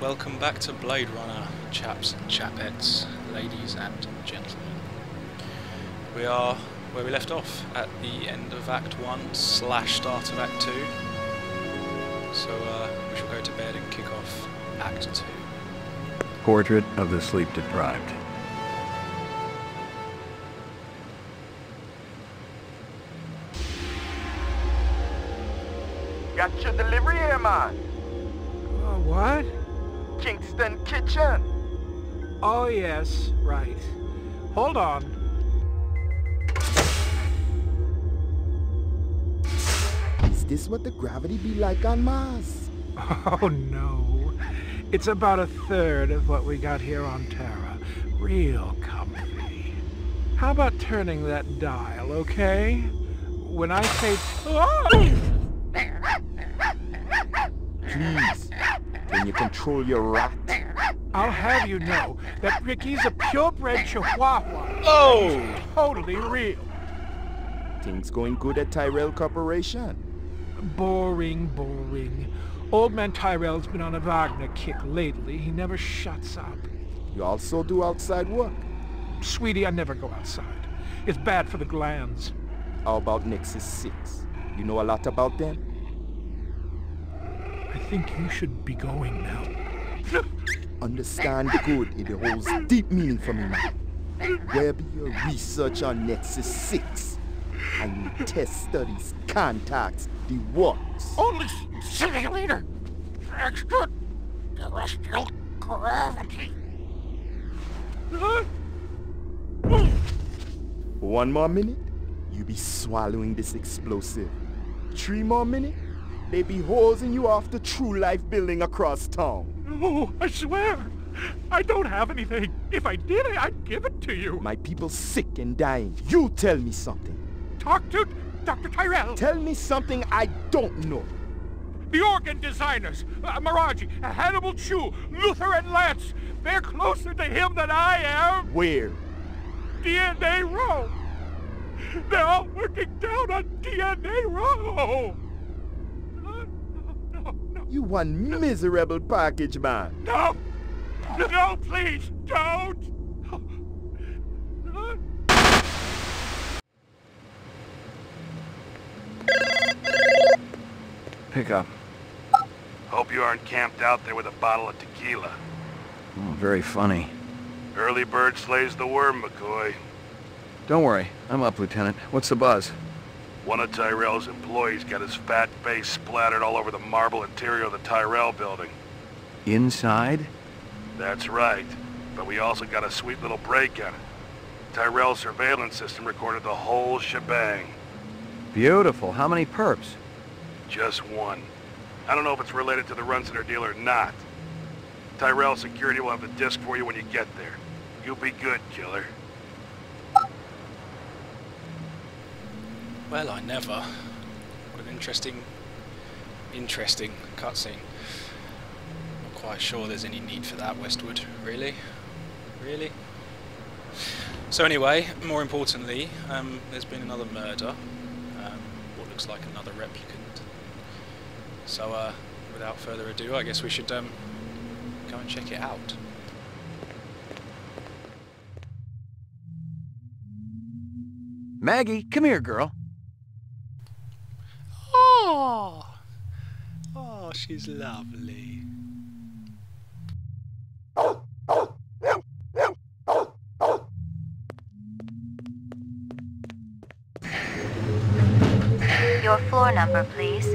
welcome back to Blade Runner, chaps and chapettes, ladies and gentlemen. We are where we left off, at the end of Act 1 / start of Act 2. So we shall go to bed and kick off Act 2. Portrait of the Sleep Deprived. Got your delivery here, man. What? Kingston Kitchen. Oh, yes, right. Hold on. Is this what the gravity be like on Mars? Oh, no. It's about a third of what we got here on Terra. Real comfy. How about turning that dial, okay? When I say... Please, can you control your rat? I'll have you know that Ricky's a purebred Chihuahua. Oh! He's totally real. Things going good at Tyrell Corporation? Boring, boring. Old man Tyrell's been on a Wagner kick lately. He never shuts up. You also do outside work? Sweetie, I never go outside. It's bad for the glands. How about Nexus 6? You know a lot about them? I think you should be going now. Understand good, it holds deep meaning for me now. Where be your research on Nexus 6? And your test studies, contacts, the works. Only simulator! Extraterrestrial gravity! 1 more minute, you be swallowing this explosive. 3 more minutes, they be hosing you off the True Life building across town. No, I swear! I don't have anything. If I did, I'd give it to you. My people sick and dying. You tell me something. Talk to Dr. Tyrell. Tell me something I don't know. The organ designers, Miraji, Hannibal Chu, Luther and Lance. They're closer to him than I am. Where? DNA Row. They're all working down on DNA Row. No. You one miserable package, man. No! No, please, don't! Pick up. Hope you aren't camped out there with a bottle of tequila. Oh, very funny. Early bird slays the worm, McCoy. Don't worry, I'm up, Lieutenant. What's the buzz? One of Tyrell's employees got his fat face splattered all over the marble interior of the Tyrell building. Inside? That's right, but we also got a sweet little break on it. Tyrell's surveillance system recorded the whole shebang. Beautiful. How many perps? Just one. I don't know if it's related to the Runciner deal or not. Tyrell security will have the disc for you when you get there. You'll be good, killer. Well, I never. What an interesting cutscene. Not quite sure there's any need for that, Westwood. Really? Really? So anyway, more importantly, there's been another murder. What looks like another replicant. So, without further ado, I guess we should go and check it out. Maggie, come here, girl. Oh, she's lovely. Your floor number, please.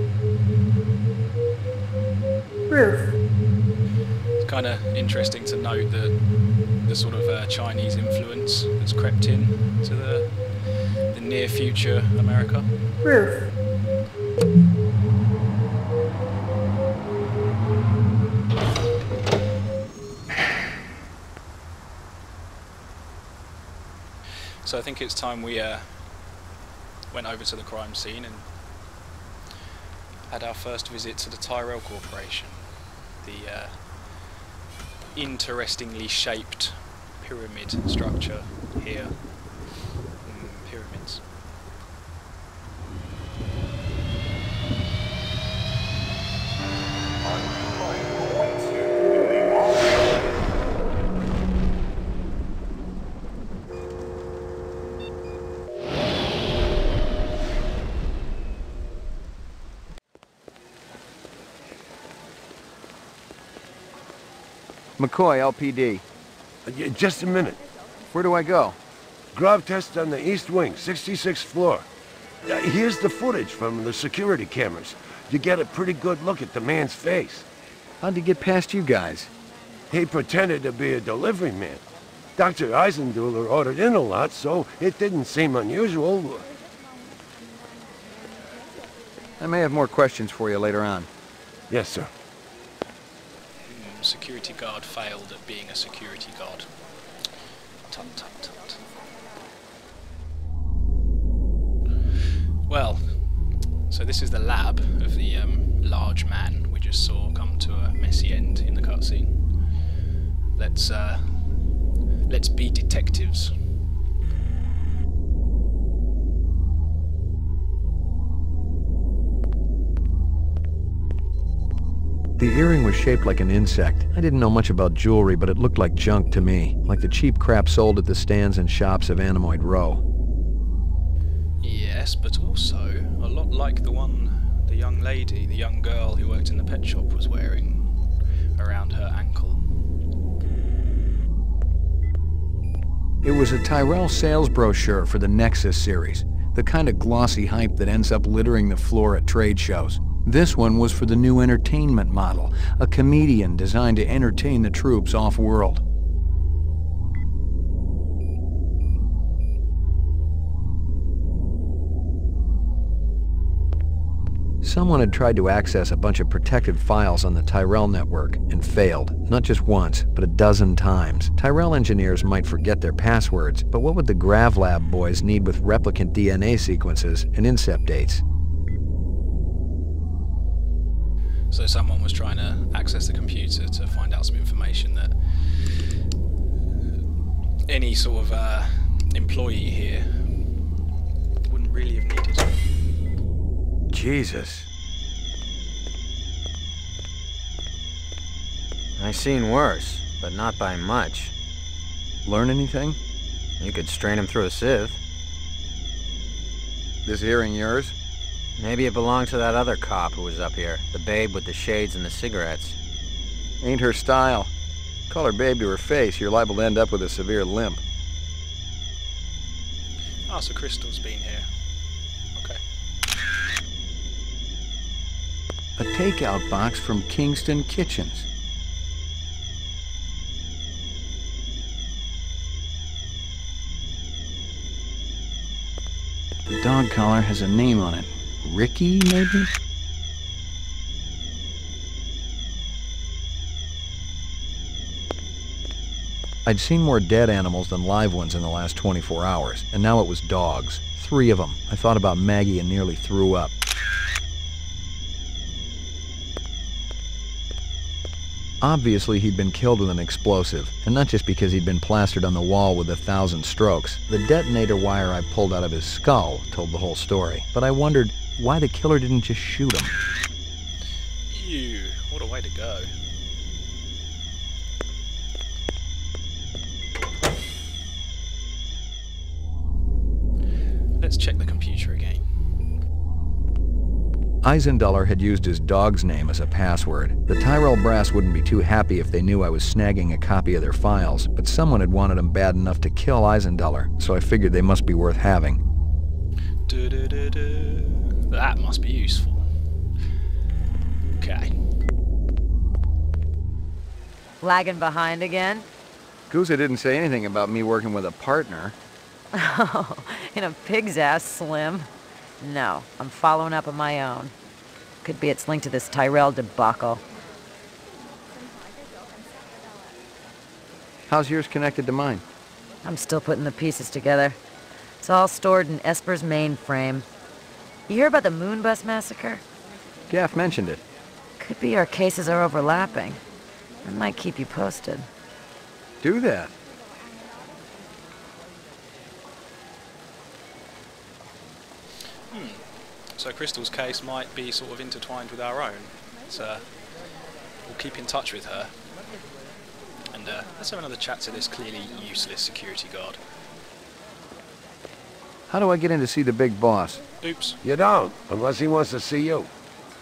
Roof. It's kind of interesting to note that the sort of Chinese influence that's crept in to the near future America. Roof. So I think it's time we went over to the crime scene and had our first visit to the Tyrell Corporation. The interestingly shaped pyramid structure here. Pyramids. On flight 12, McCoy, LPD. Just a minute. Where do I go? Grav test on the east wing, 66th floor. Here's the footage from the security cameras. You get a pretty good look at the man's face. How'd he get past you guys? He pretended to be a delivery man. Dr. Eisenduller ordered in a lot, so it didn't seem unusual. I may have more questions for you later on. Yes, sir. Security guard failed at being a security guard. Tut tut tut. Well, so this is the lab of the large man we just saw come to a messy end in the cutscene. Let's be detectives. The earring was shaped like an insect. I didn't know much about jewelry, but it looked like junk to me, like the cheap crap sold at the stands and shops of Animoid Row. Yes, but also a lot like the one the young lady, the young girl who worked in the pet shop was wearing around her ankle. It was a Tyrell sales brochure for the Nexus series, the kind of glossy hype that ends up littering the floor at trade shows. This one was for the new entertainment model, a comedian designed to entertain the troops off-world. Someone had tried to access a bunch of protected files on the Tyrell network and failed, not just once, but a dozen times. Tyrell engineers might forget their passwords, but what would the GravLab boys need with replicant DNA sequences and incept dates? So someone was trying to access the computer to find out some information that any sort of employee here wouldn't really have needed. Jesus. I've seen worse, but not by much. Learn anything? You could strain him through a sieve. This earring yours? Maybe it belonged to that other cop who was up here, the babe with the shades and the cigarettes. Ain't her style. Call her babe to her face, you're liable to end up with a severe limp. Ah, so Crystal's been here. Okay. A takeout box from Kingston Kitchens. The dog collar has a name on it. Ricky, maybe? I'd seen more dead animals than live ones in the last 24 hours, and now it was dogs. 3 of them. I thought about Maggie and nearly threw up. Obviously, he'd been killed with an explosive, and not just because he'd been plastered on the wall with 1,000 strokes. The detonator wire I pulled out of his skull told the whole story, but I wondered why the killer didn't just shoot him. Ew, what a way to go. Let's check the computer again. Eisenduller had used his dog's name as a password. The Tyrell brass wouldn't be too happy if they knew I was snagging a copy of their files, but someone had wanted him bad enough to kill Eisenduller, so I figured they must be worth having. That must be useful. Okay. Lagging behind again? Guza didn't say anything about me working with a partner. Oh, in a pig's ass, Slim. No, I'm following up on my own. Could be it's linked to this Tyrell debacle. How's yours connected to mine? I'm still putting the pieces together. It's all stored in Esper's mainframe. You hear about the Moonbus massacre? Gaff mentioned it. Could be our cases are overlapping. I might keep you posted. Do that. So Crystal's case might be sort of intertwined with our own. So we'll keep in touch with her. And let's have another chat to this clearly useless security guard. How do I get in to see the big boss? Oops. You don't, unless he wants to see you.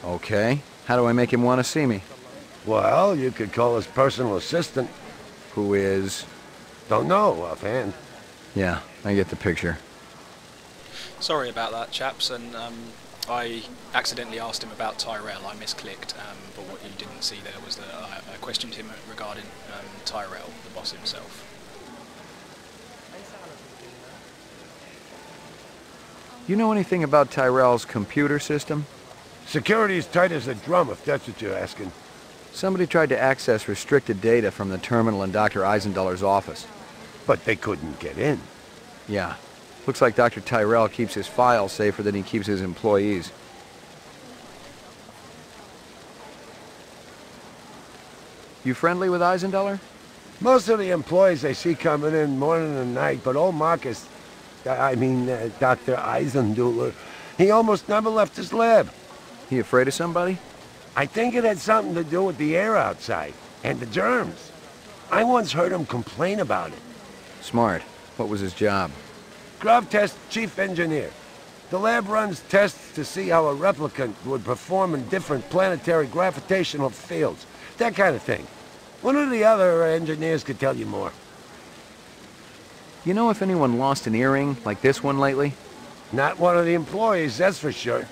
Okay. How do I make him want to see me? Well, you could call his personal assistant. Who is? Don't know offhand. Yeah, I get the picture. Sorry about that, chaps, and I accidentally asked him about Tyrell. I misclicked, but what you didn't see there was that I questioned him regarding Tyrell, the boss himself. You know anything about Tyrell's computer system? Security's tight as a drum, if that's what you're asking. Somebody tried to access restricted data from the terminal in Dr. Eisendoller's office. But they couldn't get in. Yeah. Looks like Dr. Tyrell keeps his files safer than he keeps his employees. You friendly with Eisendoller? Most of the employees I see coming in morning and night, but old Marcus, Dr. Eisendoller, he almost never left his lab. He afraid of somebody? I think it had something to do with the air outside, and the germs. I once heard him complain about it. Smart. What was his job? GravTest chief engineer. The lab runs tests to see how a replicant would perform in different planetary gravitational fields. That kind of thing. One of the other engineers could tell you more. You know if anyone lost an earring like this one lately? Not one of the employees, that's for sure.